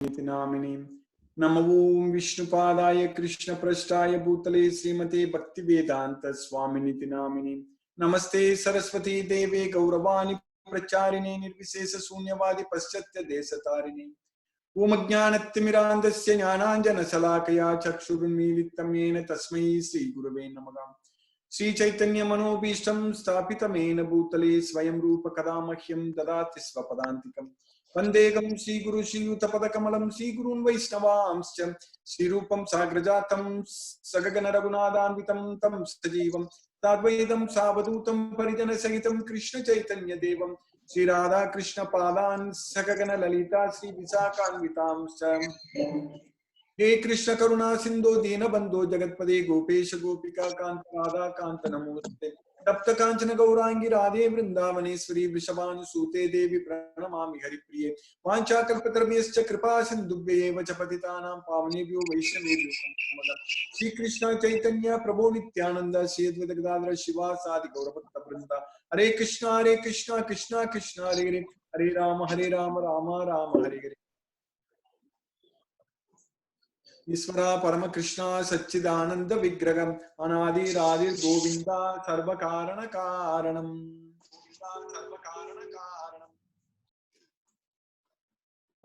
Swamiti Namini. Namo Om Vishnupadaya Krishna Prashtaya Bhutale Srimate Bhaktivedanta Swaminiti Namini. Namaste Saraswati Deve Gauravani Pracharini Nirvisesa Sunyavadi Paschatya Desatarini. Om Ajnanatimirandasya Jnananjana Salakaya Chakshurunmilitam Yena Tasmai Sri Gurave Namaha. Sri Chaitanya Manobhishtam Sthapitamena Bhutale Swayam Rupa Kadamahyam Dadati Svapadantikam. Vandegam Sri Guru Sri Utapadakamalam Sri Gurun Vaishnavamscha Sri Rupam Sagrajatam Sagagana Raghunadanvitam Tam Sajivam Tadvaidam Savadutam Parijana Sahitam Krishna Chaitanya Devam Sri Radha Krishna Padan Sagagana Lalita Sri Visakanvitamscha. He Krishna Karuna Sindhu Dina Bandhu Jagatpade Gopesha Gopika Kanta Radha Kanta Namoste Tapta Kanchana Gaurangi Radhe Vrindavaneshwari Vrishabhanu Sute Devi Pranamami Haripriye Vancha Kalpatarvyascha Kripa Sindhubhye Vachapatitanam Pavanebhyo Vaishnavebhyo Namaః. Shri Krishna Chaitanya Prabhu Nityananda Shri Advaita Gadadhara Shiva Sadi Gaurabhakta Vrinda Hare Krishna Krishna Krishna Hare Hare Hare Rama Rama Rama Hare Hare. Isvara Parama Krishna Satchidananda Vigraham Anadi Radhir Govinda Sarva Karana Karanam.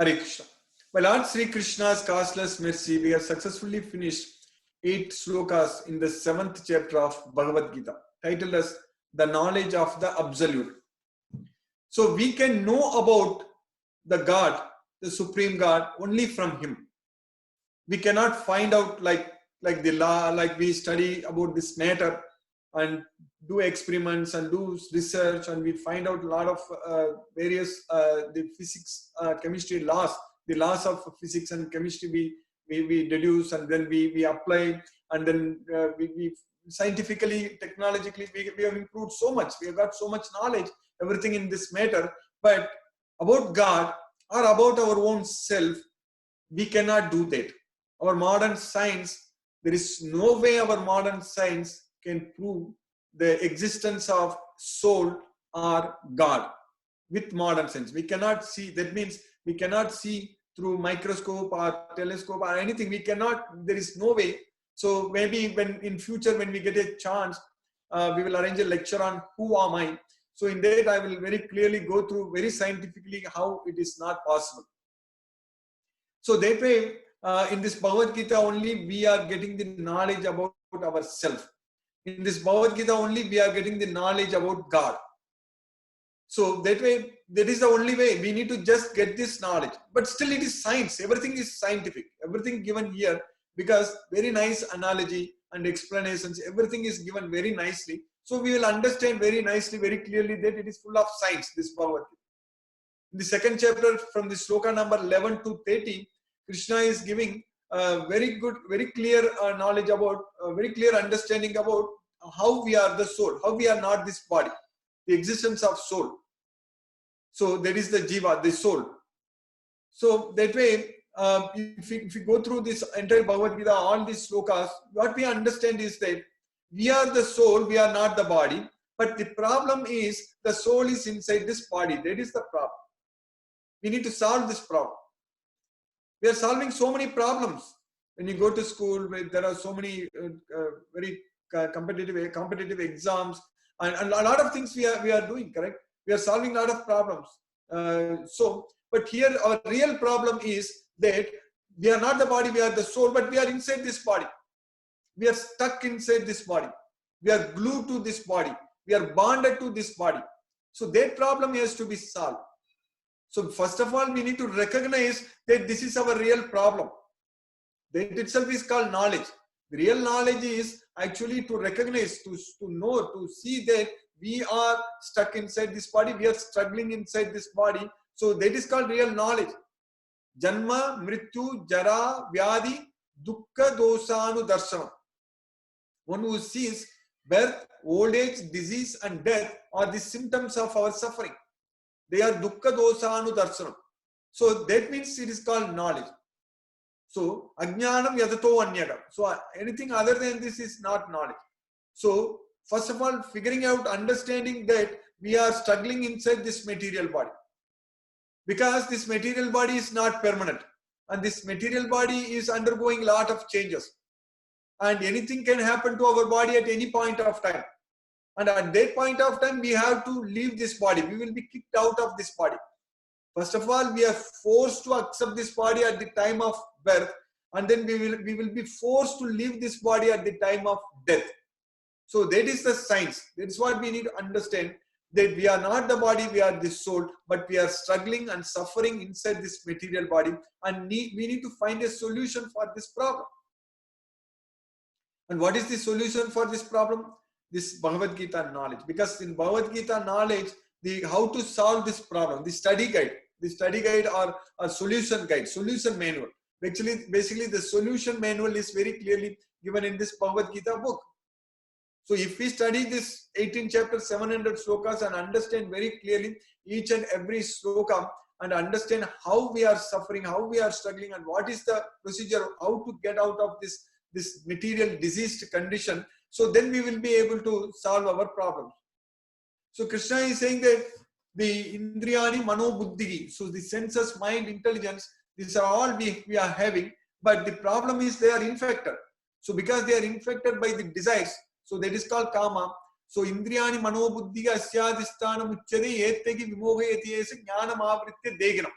Hare Krishna. By Lord Sri Krishna's causeless mercy, we have successfully finished 8 slokas in the 7th chapter of Bhagavad Gita, titled as The Knowledge of the Absolute. So we can know about the God, the Supreme God, only from Him. We cannot find out like the law, like we study about this matter and do experiments and do research, and we find out a lot of various the physics, chemistry laws, the laws of physics and chemistry we deduce, and then we apply, and then we scientifically, technologically, we have improved so much. We have got so much knowledge, everything in this matter. But about God or about our own self, we cannot do that. Our modern science, there is no way our modern science can prove the existence of soul or God with modern science. We cannot see, that means we cannot see through microscope or telescope or anything. We cannot, there is no way. So maybe when in future, when we get a chance, we will arrange a lecture on who am I. So in that, I will very clearly go through very scientifically how it is not possible. So that way, in this Bhagavad Gita only we are getting the knowledge about ourselves. In this Bhagavad Gita only we are getting the knowledge about God. So that way, that is the only way. We need to just get this knowledge. But still it is science. Everything is scientific. Everything given here, because very nice analogy and explanations, everything is given very nicely. So we will understand very nicely, very clearly that it is full of science, this Bhagavad Gita. In the 2nd chapter, from the sloka number 11 to 30, Krishna is giving very good, very clear knowledge about, very clear understanding about how we are the soul, how we are not this body, the existence of soul. So that is the jiva, the soul. So that way, if we go through this entire Bhagavad Gita, all these slokas, what we understand is that we are the soul, we are not the body. But the problem is the soul is inside this body. That is the problem. We need to solve this problem. We are solving so many problems. When you go to school, there are so many very competitive exams, and a lot of things we are doing, correct? We are solving a lot of problems. But here our real problem is that we are not the body, we are the soul, but we are inside this body. We are stuck inside this body. We are glued to this body. We are bonded to this body. So that problem has to be solved. So first of all, we need to recognize that this is our real problem. That itself is called knowledge. The real knowledge is actually to recognize, to know, to see that we are stuck inside this body. We are struggling inside this body. So that is called real knowledge. Janma, Mrityu, Jara, Vyadi, Dukkha, Dosanu, Darshanam. One who sees birth, old age, disease and death are the symptoms of our suffering. They are dukkha dosanu darshanam. So that means it is called knowledge. So ajnanam yadato anyagam. So anything other than this is not knowledge. So first of all, figuring out, understanding that we are struggling inside this material body. Because this material body is not permanent. and this material body is undergoing a lot of changes. And anything can happen to our body at any point of time. And at that point of time, we have to leave this body. We will be kicked out of this body. First of all, we are forced to accept this body at the time of birth, and then we will be forced to leave this body at the time of death. So that is the science. That is what we need to understand, that we are not the body, we are the soul, but we are struggling and suffering inside this material body, and we need to find a solution for this problem. And what is the solution for this problem? This Bhagavad Gita knowledge. Because in Bhagavad Gita knowledge, the how to solve this problem, the study guide or a solution guide, solution manual. Basically the solution manual is very clearly given in this Bhagavad Gita book. So if we study this 18 chapters, 700 slokas and understand very clearly each and every sloka and understand how we are suffering, how we are struggling, and what is the procedure, how to get out of this material diseased condition, so then we will be able to solve our problems. So Krishna is saying that the Indriyani Mano Buddhi, so the senses, mind, intelligence, these are all we are having, but the problem is they are infected. So because they are infected by the desires, so that is called Kama. So Indriyani Mano Buddhi Asyadhisthana Mucchade Etegi Vimohayati Esa Jnana Mahavritya Deganam.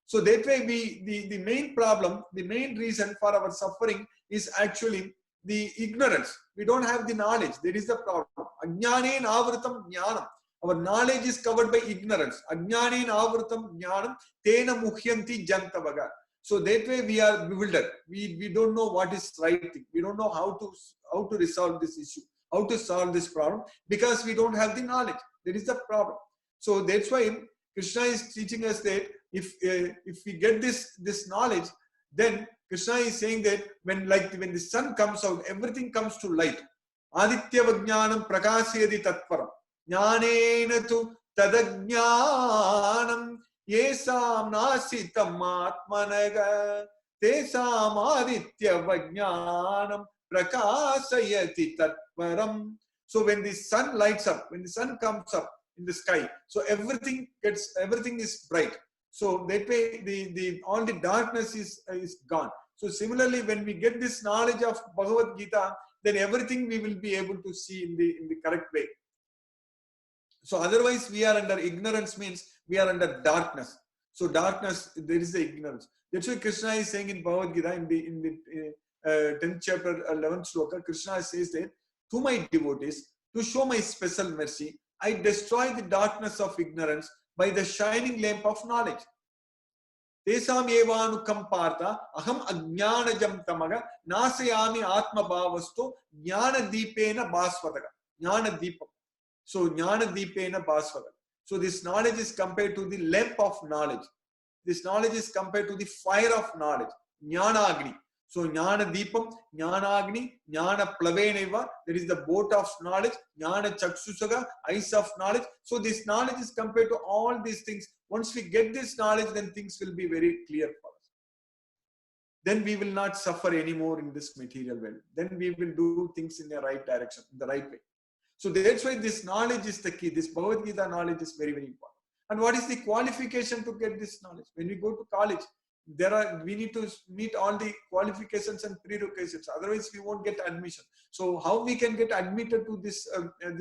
So that way the main problem, the main reason for our suffering is actually the ignorance. We don't have the knowledge. That is the problem. Ajnane avritam jnanam. Our knowledge is covered by ignorance. Ajnane avritam jnanam tena muhyanti jantavaga. So that way we are bewildered. We don't know what is right thing. We don't know how to resolve this issue, how to solve this problem, because we don't have the knowledge. That is the problem. So that's why Krishna is teaching us that if we get this knowledge, then Krishna is saying that when the sun comes out, everything comes to light. Aditya vajnanam prakasayati tatparam. Jnanena tu tadajnanam yesam nasitam atmanaga tesam aditya vajnanam prakasayati tatparam. So when the sun lights up, when the sun comes up in the sky, so everything is bright. So that way all the darkness is gone. So similarly, when we get this knowledge of Bhagavad Gita, then everything we will be able to see in the correct way. So otherwise we are under ignorance, means we are under darkness. So darkness, there is the ignorance. That's why Krishna is saying in Bhagavad Gita in the 10th chapter 11th sloka, Krishna says that to my devotees, to show my special mercy, I destroy the darkness of ignorance by the shining lamp of knowledge. Tesam evanukam partha aham ajnanajam tamaga nasayami atma bhavasto jnana deepena bhasvataga. Jnana deepam. So jnana deepena bhasvataga. So this knowledge is compared to the lamp of knowledge. This knowledge is compared to the fire of knowledge. Jnana agni. So jnana deepam, jnana agni, jnana plaveneva, that is the boat of knowledge, jnana chaksusaga, eyes of knowledge. So this knowledge is compared to all these things. Once we get this knowledge, then things will be very clear for us. Then we will not suffer anymore in this material world. Then we will do things in the right direction, in the right way. So that's why this knowledge is the key. This Bhagavad Gita knowledge is very, very important. And what is the qualification to get this knowledge? When we go to college, we need to meet all the qualifications and prerequisites. Otherwise, we won't get admission. So how we can get admitted to this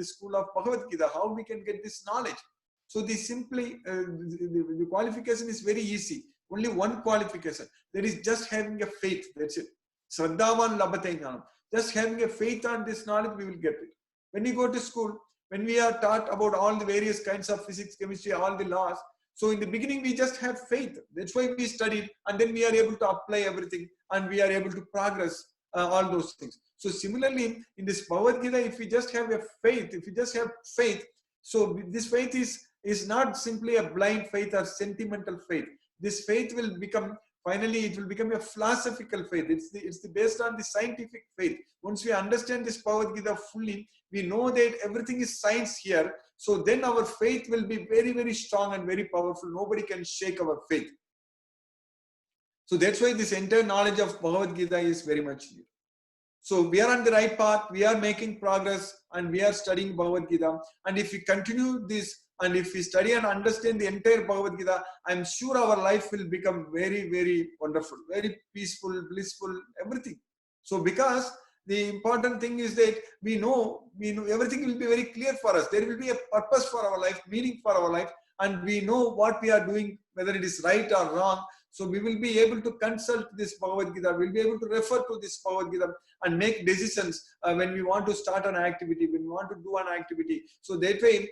school of Bhagavad Gita? How we can get this knowledge? So the qualification is very easy. Only one qualification. There is just having a faith. That's it. Shraddhavan labhate jnanam. Just having a faith on this knowledge, we will get it. When we go to school, when we are taught about all the various kinds of physics, chemistry, all the laws, so in the beginning, we just have faith. That's why we studied, and then we are able to apply everything, and we are able to progress all those things. So similarly, in this Bhagavad Gita, if we just have a faith, so this faith is not simply a blind faith or sentimental faith. This faith will become, finally, it will become a philosophical faith. It's based on the scientific faith. Once we understand this Bhagavad Gita fully, we know that everything is science here. So then our faith will be very, very strong and very powerful. Nobody can shake our faith. So that's why this entire knowledge of Bhagavad Gita is very much here. So we are on the right path. We are making progress and we are studying Bhagavad Gita. And if we continue this and if we study and understand the entire Bhagavad Gita, I'm sure our life will become very, very wonderful, very peaceful, blissful, everything. So because the important thing is that we know everything will be very clear for us. There will be a purpose for our life, meaning for our life, and we know what we are doing, whether it is right or wrong. So we will be able to consult this Bhagavad Gita. We'll be able to refer to this Bhagavad Gita and make decisions when we want to start an activity, when we want to do an activity. So that way,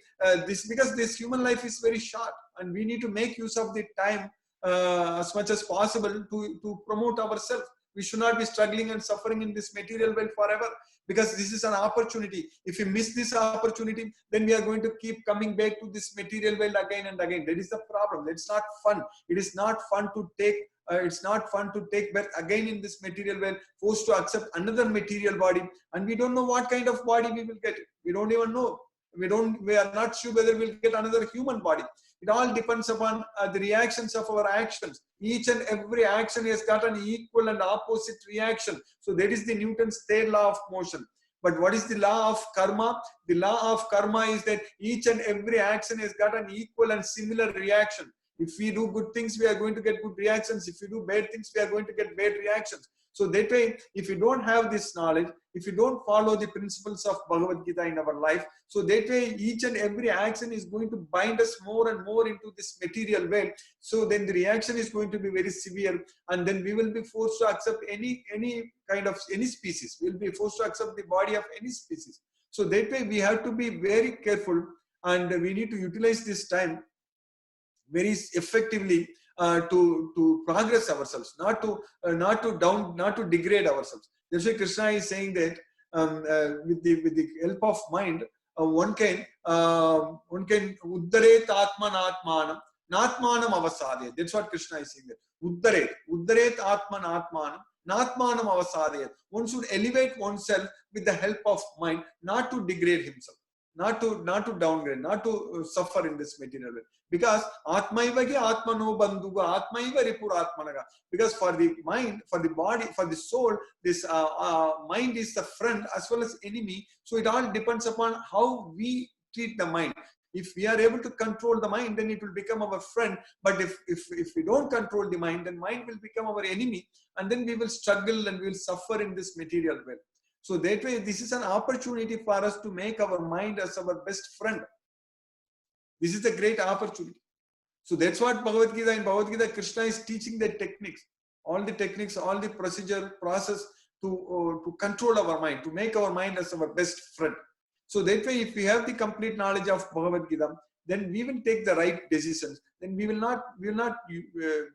because this human life is very short, and we need to make use of the time as much as possible to promote ourselves. We should not be struggling and suffering in this material world forever, because this is an opportunity. If we miss this opportunity, then we are going to keep coming back to this material world again and again. That is the problem. It's not fun. It is not fun to take. It's not fun to take birth again in this material world, forced to accept another material body, and we don't know what kind of body we will get. We don't even know. We are not sure whether we'll get another human body. It all depends upon the reactions of our actions. Each and every action has got an equal and opposite reaction. So that is the Newton's third law of motion. But what is the law of karma? The law of karma is that each and every action has got an equal and similar reaction. If we do good things, we are going to get good reactions. If we do bad things, we are going to get bad reactions. So that way, if you don't have this knowledge, if you don't follow the principles of Bhagavad Gita in our life, so that way each and every action is going to bind us more and more into this material world. So then the reaction is going to be very severe, and then we will be forced to accept any species. We will be forced to accept the body of any species. So that way we have to be very careful, and we need to utilize this time very effectively to progress ourselves, not to degrade ourselves. That's why Krishna is saying that with the help of mind, one can uddaret atman atmanam natmanam avasadayat. That's what Krishna is saying there. Uddaret atman atmanam natmanam avasadayat. One should elevate oneself with the help of mind, not to degrade himself, not to downgrade, not to suffer in this material world. Because atmaivagi atmano bandhuga atmaiva ripuratmanaga. Because for the mind, for the body, for the soul, this mind is the friend as well as enemy. So it all depends upon how we treat the mind. If we are able to control the mind, then it will become our friend. But if we don't control the mind, then mind will become our enemy, and then we will struggle and we will suffer in this material world. So that way, this is an opportunity for us to make our mind as our best friend. This is a great opportunity. So that's what in Bhagavad Gita, Krishna is teaching the techniques, all the process to control our mind, to make our mind as our best friend. So that way, if we have the complete knowledge of Bhagavad Gita, then we will take the right decisions. Then we will not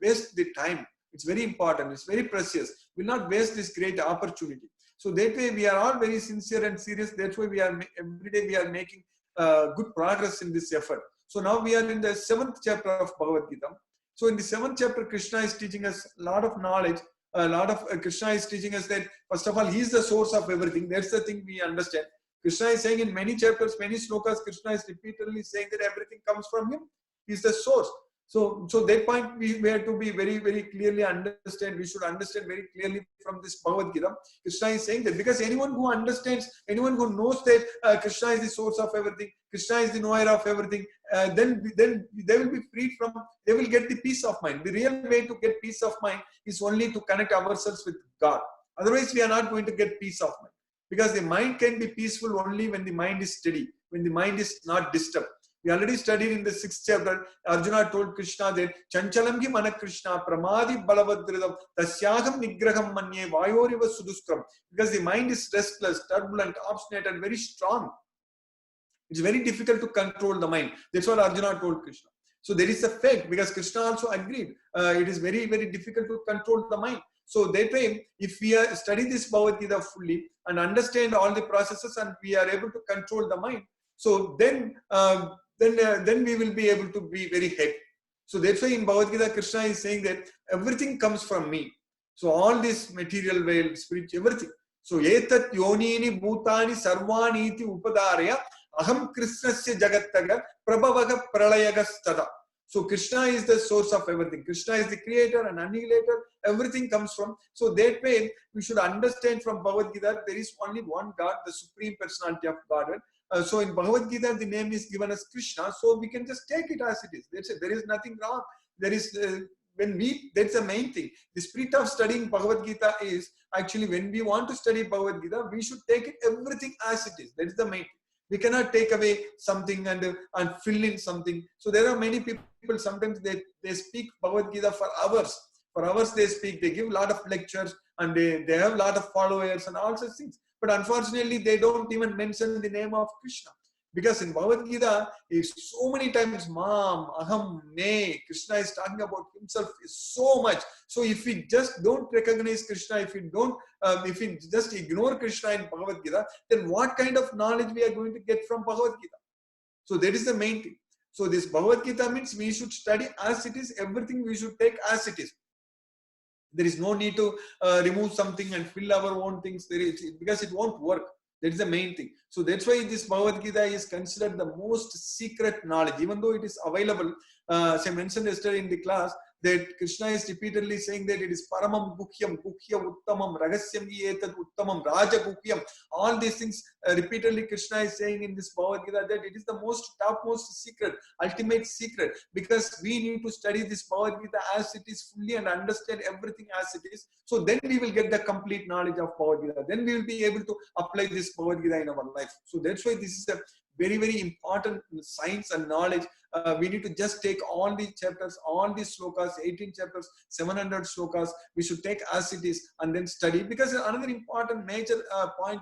waste the time. It's very important. It's very precious. We will not waste this great opportunity. So that way, we are all very sincere and serious. That's why every day we are making good progress in this effort. So now we are in the 7th chapter of Bhagavad Gita. So in the 7th chapter, Krishna is teaching us a lot of knowledge. Krishna is teaching us that, first of all, he is the source of everything. That's the thing we understand. Krishna is saying in many chapters, many slokas, Krishna is repeatedly saying that everything comes from him. He is the source. So that point we have to be very, very clearly understand. We should understand very clearly from this Bhagavad Gita. Krishna is saying that because anyone who understands, anyone who knows that Krishna is the source of everything, Krishna is the knower of everything, then they will be freed from, they will get the peace of mind. The real way to get peace of mind is only to connect ourselves with God. Otherwise, we are not going to get peace of mind. Because the mind can be peaceful only when the mind is steady, when the mind is not disturbed. We already studied in the 6th chapter, Arjuna told Krishna that Chanchalamgi mana Krishna pramadi balavadridam tasyaham nigraham manye vayoriva suduskram. Because the mind is restless, turbulent, obstinate, and very strong. It's very difficult to control the mind. That's what Arjuna told Krishna. So there is a fact, because Krishna also agreed. It is very, very difficult to control the mind. So that way, if we study this Bhagavad Gita fully and understand all the processes, and we are able to control the mind, so then we will be able to be very happy. So that's why in Bhagavad Gita, Krishna is saying that everything comes from me. So all this material world, spiritual, everything. So etat yonini bhutani sarvani iti upadaraya aham krishnasya jagattaga prabhavaga pralayaga stada. So Krishna is the source of everything. Krishna is the creator and annihilator. Everything comes from. So that way, we should understand from Bhagavad Gita, there is only one God, the Supreme Personality of Godhead. So in Bhagavad Gita, the name is given as Krishna, so we can just take it as it is. That's it. There is nothing wrong. There is that's the main thing. The spirit of studying Bhagavad Gita is actually when we want to study Bhagavad Gita, we should take it everything as it is. That is the main thing. We cannot take away something and fill in something. So there are many people, sometimes they speak Bhagavad Gita for hours. For hours they speak, they give a lot of lectures and they have a lot of followers and all such things. But unfortunately, they don't even mention the name of Krishna. Because in Bhagavad Gita, so many times, Mam, Aham, Me, Krishna is talking about himself so much. So if we just don't recognize Krishna, if we just ignore Krishna in Bhagavad Gita, then what kind of knowledge we are going to get from Bhagavad Gita? So that is the main thing. So this Bhagavad Gita means we should study as it is, everything we should take as it is. There is no need to remove something and fill our own things. Because it won't work. That is the main thing. So that's why this Bhagavad Gita is considered the most secret knowledge, even though it is available. As I mentioned yesterday in the class, that Krishna is repeatedly saying that it is Paramam Guhyam, Guhya Uttamam, Ragasyam Etad Uttamam, Raja Guhyam. All these things repeatedly Krishna is saying in this Bhagavad Gita that it is the most topmost secret, ultimate secret, because we need to study this Bhagavad Gita as it is fully and understand everything as it is. So then we will get the complete knowledge of Bhagavad Gita. Then we will be able to apply this Bhagavad Gita in our life. So that's why this is a very, very important science and knowledge. We need to just take all these chapters, all these slokas, 18 chapters, 700 slokas, we should take as it is and then study. Because another important major point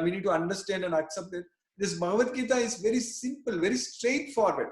we need to understand and accept it. This Bhagavad Gita is very simple, very straightforward.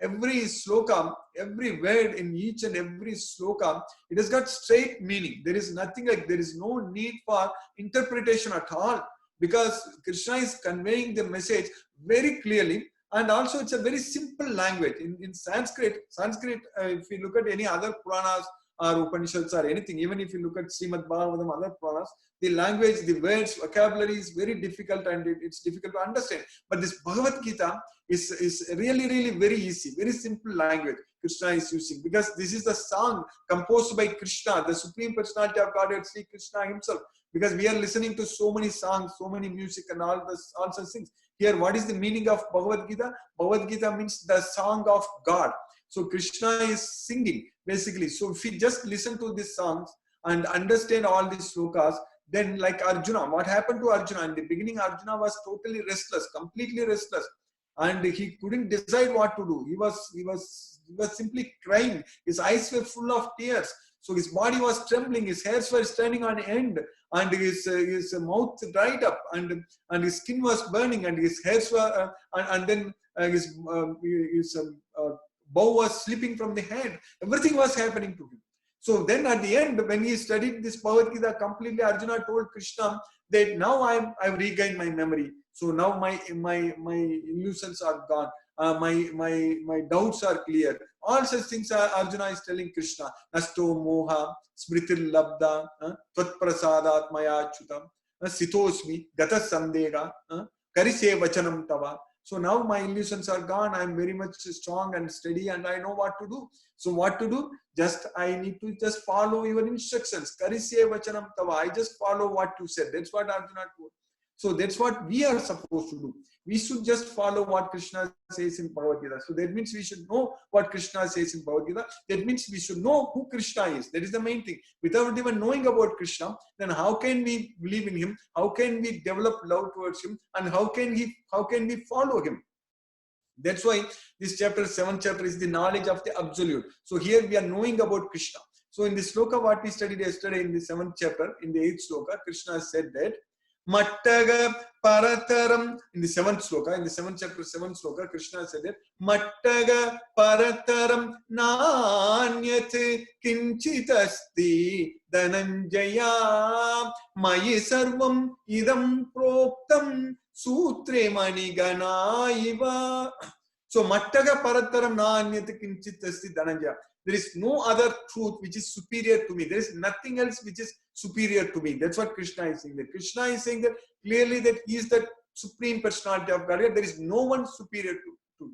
Every sloka, every word in each and every sloka, it has got straight meaning. There is nothing like, there is no need for interpretation at all. Because Krishna is conveying the message very clearly, and also it's a very simple language. In Sanskrit, if you look at any other Puranas or Upanishads or anything, even if you look at Srimad Bhagavatam, other Puranas, the language, the words, vocabulary is very difficult and it's difficult to understand. But this Bhagavad Gita is really, really very easy, very simple language Krishna is using, because this is the song composed by Krishna, the Supreme Personality of Godhead, Sri Krishna himself. Because we are listening to so many songs, so many music and all such things. Here, what is the meaning of Bhagavad Gita? Bhagavad Gita means the song of God. So Krishna is singing, basically. So if we just listen to these songs and understand all these slokas, then like Arjuna, what happened to Arjuna? In the beginning, Arjuna was totally restless, completely restless. And he couldn't decide what to do. He was simply crying. His eyes were full of tears. So his body was trembling, his hairs were standing on end, and his mouth dried up, and his skin was burning, and his hairs were, and then his bow was slipping from the hand. Everything was happening to him. So then at the end, when he studied this Bhagavad Gita completely, Arjuna told Krishna that now I've regained my memory. So now my illusions are gone. My doubts are clear. All such things Arjuna is telling Krishna. Nasto moha smritir labda tvat prasadat maya chutam sitosmi gata sandega karise vachanam tava. So now my illusions are gone. I am very much strong and steady, and I know what to do. So what to do? I need to just follow your instructions. Karise vachanam tava. I just follow what you said. That's what Arjuna told. So that's what we are supposed to do. We should just follow what Krishna says in Bhagavad Gita. So that means we should know what Krishna says in Bhagavad Gita. That means we should know who Krishna is. That is the main thing. Without even knowing about Krishna, then how can we believe in him? How can we develop love towards him? And how can we follow him? That's why this chapter, 7th chapter, is the knowledge of the absolute. So here we are knowing about Krishna. So in the sloka what we studied yesterday in the 7th chapter, in the 8th sloka, Krishna said that Mattaga Parataram, in the 7th sloka, in the 7th chapter, 7th sloka, Krishna said that Mattaga Parataram Nanyat Kinchitasti Dhananjaya Mayi Sarvam Idam Proktam Sutre Manigana Iva. So Mattaga Parataram Nanyat Kinchitasti Dhananjaya. There is no other truth which is superior to me. There is nothing else which is superior to me. That's what Krishna is saying. That Krishna is saying that clearly that he is the Supreme Personality of Godhead. There is no one superior to me.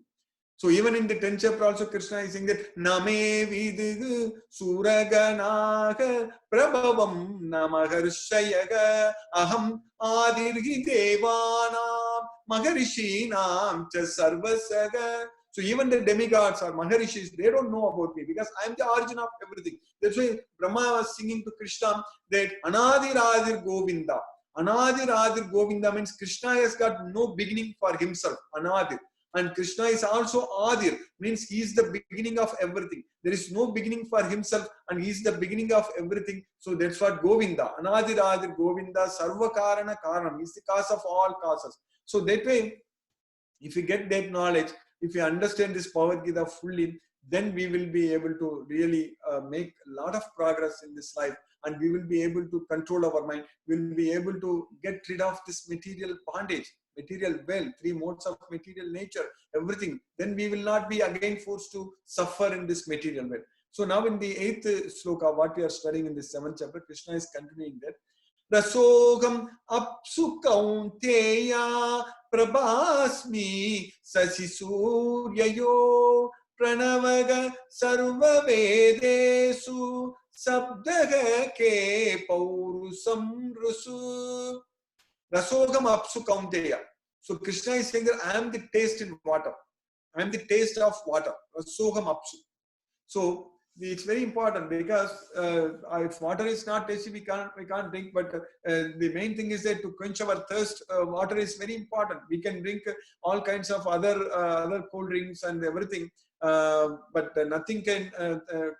So even in the 10th chapter also Krishna is saying that Name Vidu Suraganaga Prabhavam Namaharshayaga Aham Adirhi Devanam Maharishinam Cha Sarvasaga. So even the demigods or Maharishis, they don't know about me because I am the origin of everything. That's why Brahma was singing to Krishna that Anadir Adir Govinda. Anadir Adir Govinda means Krishna has got no beginning for himself. Anadir. And Krishna is also Adir, means he is the beginning of everything. There is no beginning for himself and he is the beginning of everything. So that's what Govinda, Anadir Adir Govinda, Sarva Karana Karanam, is the cause of all causes. So that way, if we get that knowledge, if we understand this Bhagavad Gita fully, then we will be able to really make a lot of progress in this life, and we will be able to control our mind. We will be able to get rid of this material bondage, material wealth, 3 modes of material nature, everything. Then we will not be again forced to suffer in this material wealth. So now in the 8th sloka, what we are studying in the 7th chapter, Krishna is continuing that. Rasogam apsu kaunteya prabhasmi sasisuryayo pranavaga sarva vedesu sabdaga ke paurusam rusu. Rasogam apsu kaunteya. So Krishna is saying that I am the taste in water. I am the taste of water. Rasogam apsu. So it's very important because if water is not tasty, we can't drink. But the main thing is that to quench our thirst, water is very important. We can drink all kinds of other cold drinks and everything, but nothing can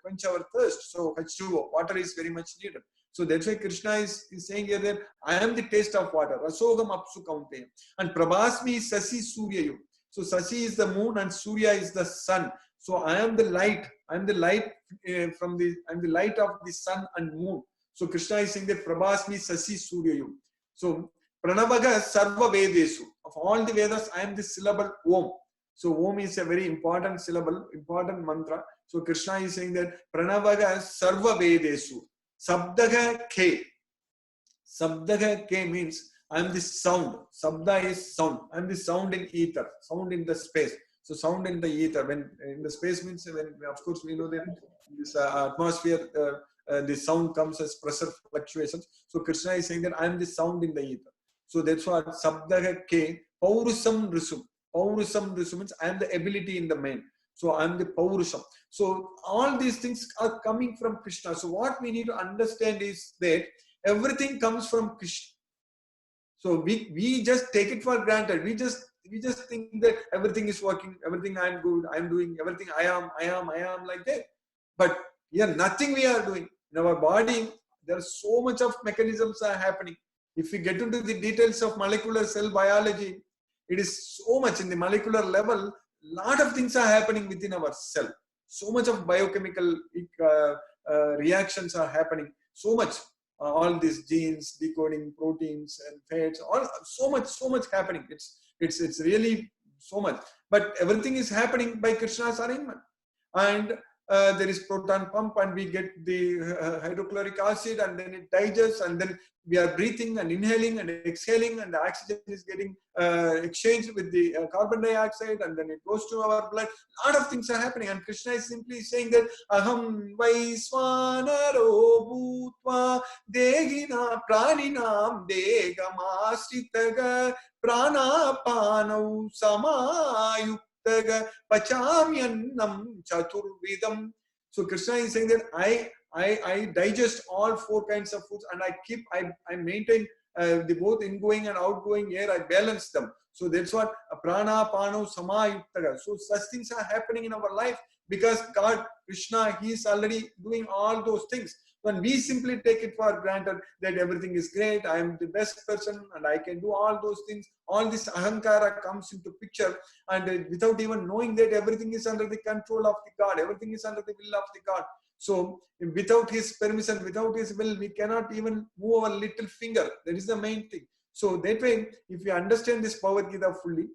quench our thirst. So H2O, water is very much needed. So that's why Krishna is saying here that I am the taste of water. Rasogam apsu kaunteya. And Prabhasmi Sasi Suryayu. So Sasi is the moon and Surya is the sun. So I am the light. I am the light I am the light of the sun and moon. So Krishna is saying that Prabhasmi Sasi Suryayu. So Pranavaga Sarva Vedesu. Of all the Vedas, I am the syllable Om. So Om is a very important syllable, important mantra. So Krishna is saying that Pranavaga Sarva Vedesu. Sabdaga K. Sabdaga K means I am the sound. Sabda is sound. I am the sound in ether, sound in the space. So sound in the ether, when in the space means when, of course, we know that in this atmosphere, the sound comes as pressure fluctuations. So Krishna is saying that I am the sound in the ether. So that's what Sabdaga K, Paurusam Risum. Paurusam Risum means I am the ability in the mind. So I am the Paurusam. So all these things are coming from Krishna. So what we need to understand is that everything comes from Krishna. So we just take it for granted. We just think that everything is working, everything I am good, I am doing, everything I am like that. But here nothing we are doing. In our body, there are so much of mechanisms are happening. If we get into the details of molecular cell biology, it is so much in the molecular level, lot of things are happening within our cell. So much of biochemical reactions are happening. So much. All these genes, decoding proteins and fats, all so much happening. It's really so much. But everything is happening by Krishna's arrangement. And there is proton pump and we get the hydrochloric acid and then it digests and then we are breathing and inhaling and exhaling and the oxygen is getting exchanged with the carbon dioxide and then it goes to our blood. A lot of things are happening and Krishna is simply saying that Aham Vaisvanaro Bhutva Degina Praninam Degamastitaga Pranapanau Samayuk Pachamyanam Chaturvidam. So Krishna is saying that I digest all 4 kinds of foods and I maintain the both ingoing and outgoing air, I balance them. So that's what prana, pano, samayuktaga. So such things are happening in our life because God, Krishna, He is already doing all those things. When we simply take it for granted that everything is great, I am the best person and I can do all those things, all this ahankara comes into picture and without even knowing that everything is under the control of the God, everything is under the will of the God. So without His permission, without His will, we cannot even move our little finger. That is the main thing. So that way, if we understand this Bhagavad Gita fully,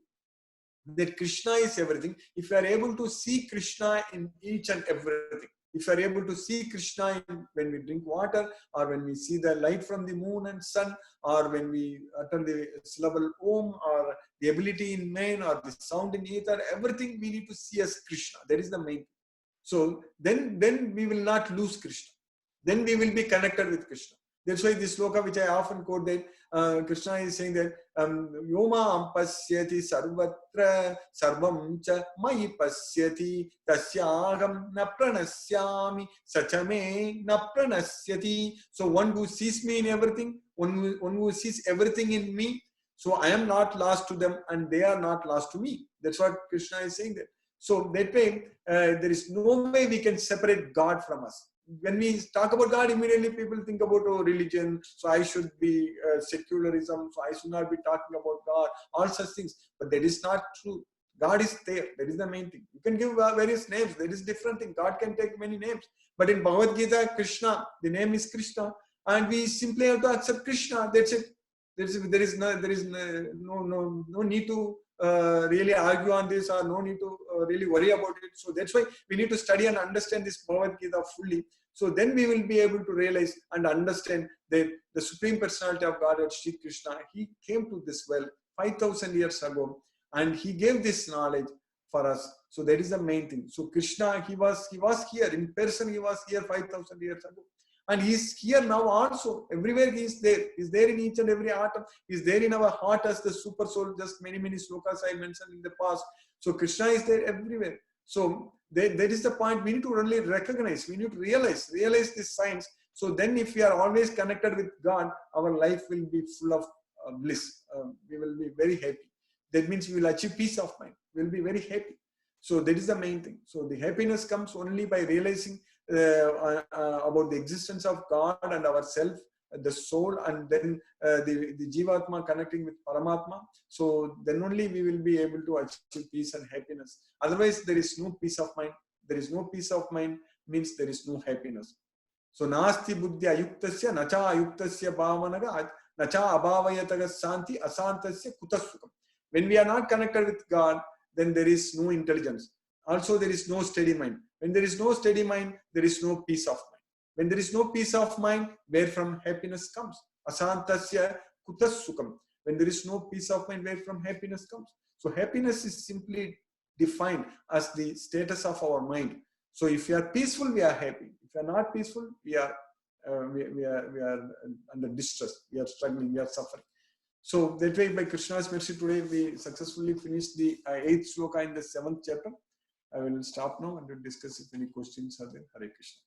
that Krishna is everything, if we are able to see Krishna in each and everything, If you are able to see Krishna when we drink water, or when we see the light from the moon and sun, or when we utter the syllable Om, or the ability in man, or the sound in ether, everything we need to see as Krishna. That is the main thing. So then we will not lose Krishna. Then we will be connected with Krishna. That's why this sloka, which I often quote, that Krishna is saying that Yoma pasyati sarvatra sarvam cha mayi pasyati tasyaham na pranasyami sachame na pranasyati. So one who sees me in everything, one who sees everything in me, so I am not lost to them and they are not lost to me. That's what Krishna is saying there. So that way, there is no way we can separate God from us. When we talk about God, immediately people think about religion. So I should be secularism. So I should not be talking about God. All such things. But that is not true. God is there. That is the main thing. You can give various names. That is different thing. God can take many names. But in Bhagavad Gita, Krishna, the name is Krishna, and we simply have to accept Krishna. That's it. There is no need to really argue on this, or no need to really worry about it. So that's why we need to study and understand this Bhagavad Gita fully. So then we will be able to realize and understand that the Supreme Personality of Godhead, Sri Krishna, he came to this world 5,000 years ago, and he gave this knowledge for us. So that is the main thing. So Krishna, he was here in person. He was here 5,000 years ago. And he's here now also. Everywhere he is there. He's there in each and every atom. He's there in our heart as the super soul. Just many slokas I mentioned in the past. So Krishna is there everywhere. So that is the point. We need to only recognize. We need to realize this science. So then if we are always connected with God, our life will be full of bliss. We will be very happy. That means we will achieve peace of mind. We will be very happy. So that is the main thing. So the happiness comes only by realizing about the existence of God and ourself, the soul, and then the Jivatma connecting with Paramatma. So then only we will be able to achieve peace and happiness. Otherwise, there is no peace of mind. There is no peace of mind means there is no happiness. So nasti buddhi ayuktasya nacha ayuktasya bhavanaga nacha abhavayataga santi asantasya kutasukam. When we are not connected with God, then there is no intelligence. Also, there is no steady mind. When there is no steady mind, there is no peace of mind. When there is no peace of mind, where from happiness comes? Asantasya kutas sukam. When there is no peace of mind, where from happiness comes? So happiness is simply defined as the status of our mind. So if we are peaceful, we are happy. If we are not peaceful, we are under distress. We are struggling. We are suffering. So that way, by Krishna's mercy, today we successfully finished the 8th sloka in the 7th chapter. I will stop now and will discuss if any questions are there. Hare Krishna.